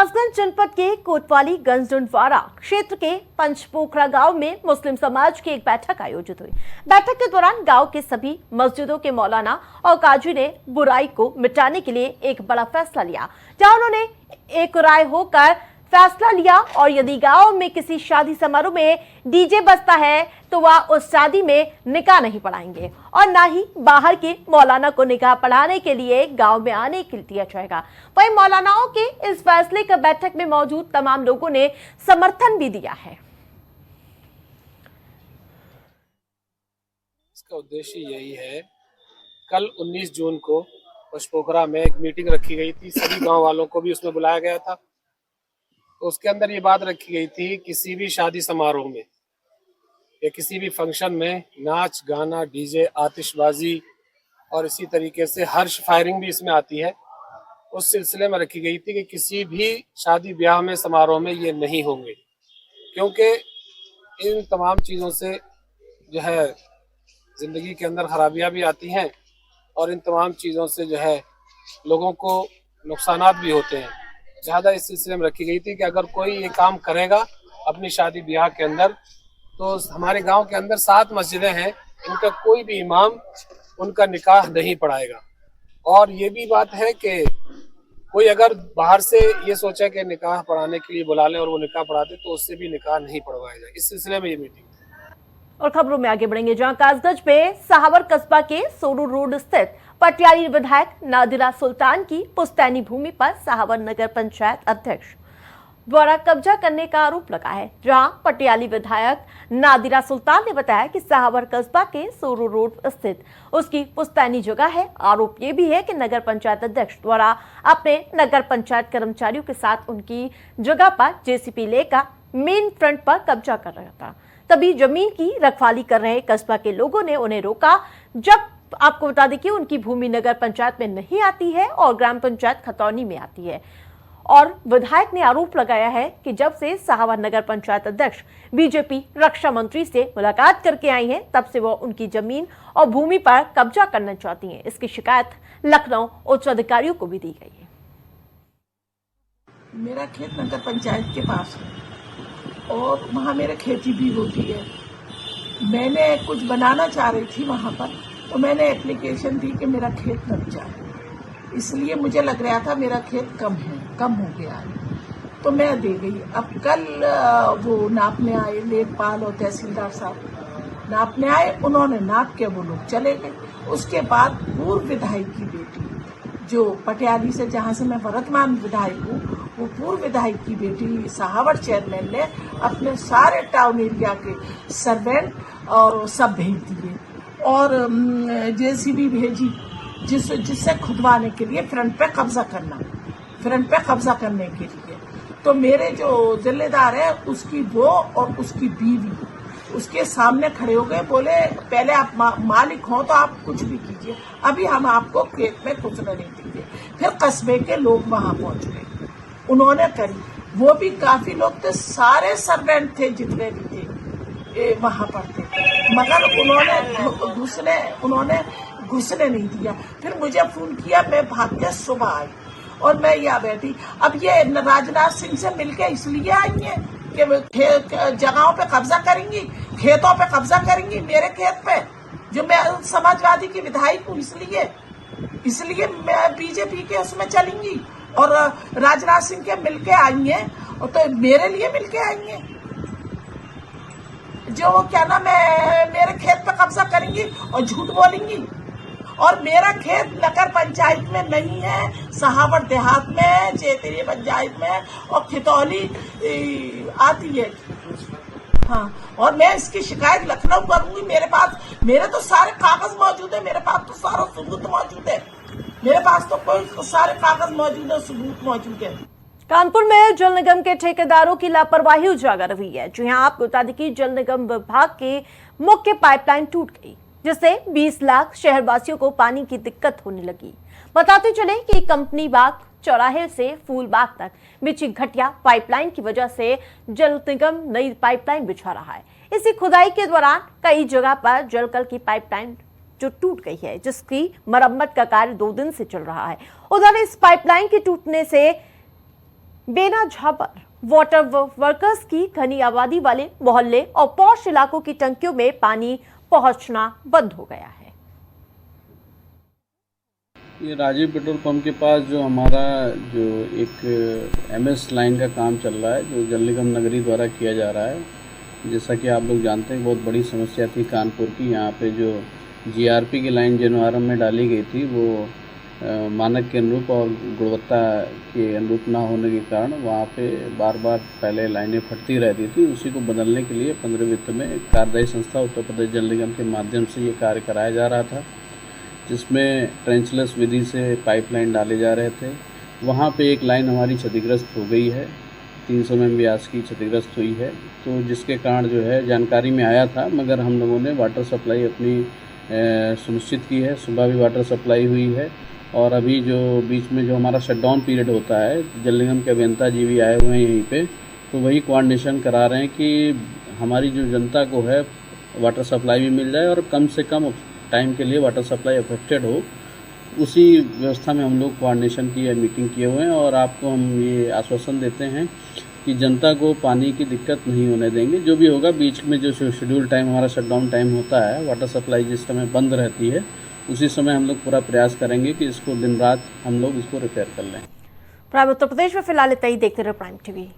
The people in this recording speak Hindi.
कासगंज जनपद के कोतवाली गंजडवारा क्षेत्र के पंचपोखरा गांव में मुस्लिम समाज की एक बैठक आयोजित हुई। बैठक के दौरान गांव के सभी मस्जिदों के मौलाना और काजी ने बुराई को मिटाने के लिए एक बड़ा फैसला लिया, जहां उन्होंने एक राय होकर फैसला लिया और यदि गांव में किसी शादी समारोह में डीजे बजता है तो वह उस शादी में निकाह नहीं पढ़ाएंगे और ना ही बाहर के मौलाना को निकाह पढ़ाने के लिए गांव में आने के लिए दिया जाएगा। वहीं मौलानाओं के इस फैसले का बैठक में मौजूद तमाम लोगों ने समर्थन भी दिया है। इसका उद्देश्य यही है, कल 19 जून को पंचपोखरा में एक मीटिंग रखी गई थी, सभी गांव वालों को भी उसमें बुलाया गया था। तो उसके अंदर ये बात रखी गई थी, किसी भी शादी समारोह में या किसी भी फंक्शन में नाच गाना, डीजे, आतिशबाजी और इसी तरीके से हर्ष फायरिंग भी इसमें आती है। उस सिलसिले में रखी गई थी कि किसी भी शादी ब्याह में, समारोह में ये नहीं होंगे, क्योंकि इन तमाम चीज़ों से जो है ज़िंदगी के अंदर खराबियाँ भी आती हैं और इन तमाम चीज़ों से जो है लोगों को नुकसानात भी होते हैं। ज़्यादा इस सिलसिले में रखी गई थी कि अगर कोई ये काम करेगा अपनी शादी ब्याह के अंदर, तो हमारे गांव के अंदर 7 मस्जिदें हैं, इनका कोई भी इमाम उनका निकाह नहीं पढ़ाएगा। और ये भी बात है कि कोई अगर बाहर से ये सोचे कि निकाह पढ़ाने के लिए बुला लें और वो निकाह पढ़ा दे, तो उससे भी निकाह नहीं पढ़वाया जाए। इस सिलसिले में ये मीटिंग। और खबरों में आगे बढ़ेंगे, जहां कासगंज में सहावर कस्बा के सोनू रोड स्थित पटियाली विधायक नादिरा सुल्तान की पुश्तैनी भूमि पर सहावर नगर पंचायत अध्यक्ष द्वारा कब्जा करने का आरोप लगा है। जहां पटियाली विधायक नादिरा सुल्तान ने बताया कि सहावर कस्बा के सोनू रोड स्थित उसकी पुश्तैनी जगह है। आरोप ये भी है कि नगर पंचायत अध्यक्ष द्वारा अपने नगर पंचायत कर्मचारियों के साथ उनकी जगह पर जेसीबी लेकर मेन फ्रंट पर कब्जा कर रहा था। तभी जमीन की रखवाली कर रहे कस्बा के लोगों ने उन्हें रोका। जब आपको बता दें कि उनकी भूमि नगर पंचायत में नहीं आती है और ग्राम पंचायत खतौनी में आती है। और विधायक ने आरोप लगाया है कि जब से सहावर नगर पंचायत अध्यक्ष बीजेपी रक्षा मंत्री से मुलाकात करके आई हैं, तब से वो उनकी जमीन और भूमि पर कब्जा करना चाहती हैं। इसकी शिकायत लखनऊ उच्च अधिकारियों को भी दी गई है। मेरा खेत नगर पंचायत के पास है और वहाँ मेरे खेती भी होती है। मैंने कुछ बनाना चाह रही थी वहाँ पर, तो मैंने एप्लीकेशन दी कि मेरा खेत लग जाए। इसलिए मुझे लग रहा था मेरा खेत कम हो गया है, तो मैं दे गई। अब कल वो नापने आए, लेखपाल और तहसीलदार साहब नापने आए, उन्होंने नाप के वो लोग चले गए। उसके बाद पूर्व विधायक की बेटी, जो पटियाली से, जहाँ से मैं वर्तमान विधायक हूँ, वो पूर्व विधायक की बेटी सहावर चेयरमैन ने अपने सारे टाउन एरिया के सर्वेंट और सब भेज दिए और जेसीबी भेजी, जिससे खुदवाने के लिए फ्रंट पे कब्जा करने के लिए। तो मेरे जो जिलेदार है, उसकी वो और उसकी बीवी उसके सामने खड़े हो गए, बोले पहले आप मालिक हो तो आप कुछ भी कीजिए, अभी हम आपको खेत में कुछ नहीं देंगे। फिर कस्बे के लोग वहां पहुंच गए, उन्होंने करी। वो भी काफी लोग थे, सारे सर्वेंट थे जितने भी थे वहां पर थे, मगर उन्होंने घुसने नहीं दिया। फिर मुझे फोन किया, मैं भाग के सुबह आई और मैं यहाँ बैठी। अब ये राजनाथ सिंह से मिलके इसलिए आई है कि जगहों पे कब्जा करेंगी, खेतों पे कब्जा करेंगी, मेरे खेत पे, जो मैं समाजवादी की विधायक हूँ, इसलिए मैं बीजेपी के उसमें चलेंगी और राजनाथ सिंह के मिलके आई है, और तो मेरे लिए मिलके आई है, जो क्या नाम है, मेरे खेत पे कब्जा करेंगी और झूठ बोलेंगी। और मेरा खेत नगर पंचायत में नहीं है, सहावर देहात में, चेतरी पंचायत में और खितौली आती है। हाँ, और मैं इसकी शिकायत लखनऊ करूंगी। मेरे तो सारे कागज मौजूद है, मेरे पास तो सारा सबूत मौजूद है, मेरे पास तो कोई सारे कागज मौजूद है, सबूत मौजूद है। कानपुर में जल निगम के ठेकेदारों की लापरवाही उजागर हुई है। जी हां, आपको बता दें कि जल निगम विभाग के मुख्य पाइपलाइन टूट गई, जिससे 20 लाख शहरवासियों को पानी की दिक्कत होने लगी। बताते चले कि कंपनी बाग चौराहे से फूल बाग तक बिछी घटिया पाइपलाइन की वजह से जल निगम नई पाइपलाइन बिछा रहा है। इसी खुदाई के दौरान कई जगह पर जलकल की पाइपलाइन जो टूट गई है, जिसकी मरम्मत का कार्य 2 दिन से चल रहा है। उधर इस पाइपलाइन के टूटने से बेना झाबर वाटर वर्कर्स की घनी आबादी वाले मोहल्ले और पॉश इलाकों की टंकियों में पानी पहुंचना बंद हो गया है। ये राजीव पेट्रोल पंप के पास जो हमारा जो एक एमएस लाइन का काम चल रहा है, जो जल निगम नगरी द्वारा किया जा रहा है, जैसा कि आप लोग जानते हैं बहुत बड़ी समस्या थी कानपुर की। यहाँ पे जो जीआरपी की लाइन जनवारम में डाली गई थी वो मानक के अनुरूप और गुणवत्ता के अनुरूप ना होने के कारण वहाँ पे बार बार पहले लाइनें फटती रहती थी। उसी को बदलने के लिए 15 वित्त में एक कार्यदायी संस्था उत्तर प्रदेश जल निगम के माध्यम से ये कार्य कराया जा रहा था, जिसमें ट्रेंचलेस विधि से पाइपलाइन डाले जा रहे थे। वहाँ पे एक लाइन हमारी क्षतिग्रस्त हो गई है, 300 mm व्यास की क्षतिग्रस्त हुई है, तो जिसके कारण जो है जानकारी में आया था, मगर हम लोगों ने वाटर सप्लाई अपनी सुनिश्चित की है। सुबह भी वाटर सप्लाई हुई है और अभी जो बीच में जो हमारा शटडाउन पीरियड होता है, जल निगम के अभियंता जी भी आए हुए हैं यहीं पे, तो वही कोऑर्डिनेशन करा रहे हैं कि हमारी जो जनता को है वाटर सप्लाई भी मिल जाए और कम से कम टाइम के लिए वाटर सप्लाई अफेक्टेड हो। उसी व्यवस्था में हम लोग कोऑर्डिनेशन की है, मीटिंग किए हुए हैं और आपको हम ये आश्वासन देते हैं कि जनता को पानी की दिक्कत नहीं होने देंगे। जो भी होगा बीच में जो शेड्यूल टाइम हमारा शटडाउन टाइम होता है, वाटर सप्लाई जिस समय बंद रहती है, उसी समय हम लोग पूरा प्रयास करेंगे कि इसको दिन रात हम लोग इसको रिपेयर कर लें। प्राइम उत्तर प्रदेश में फिलहाल इतना ही। देखते रहे प्राइम टीवी।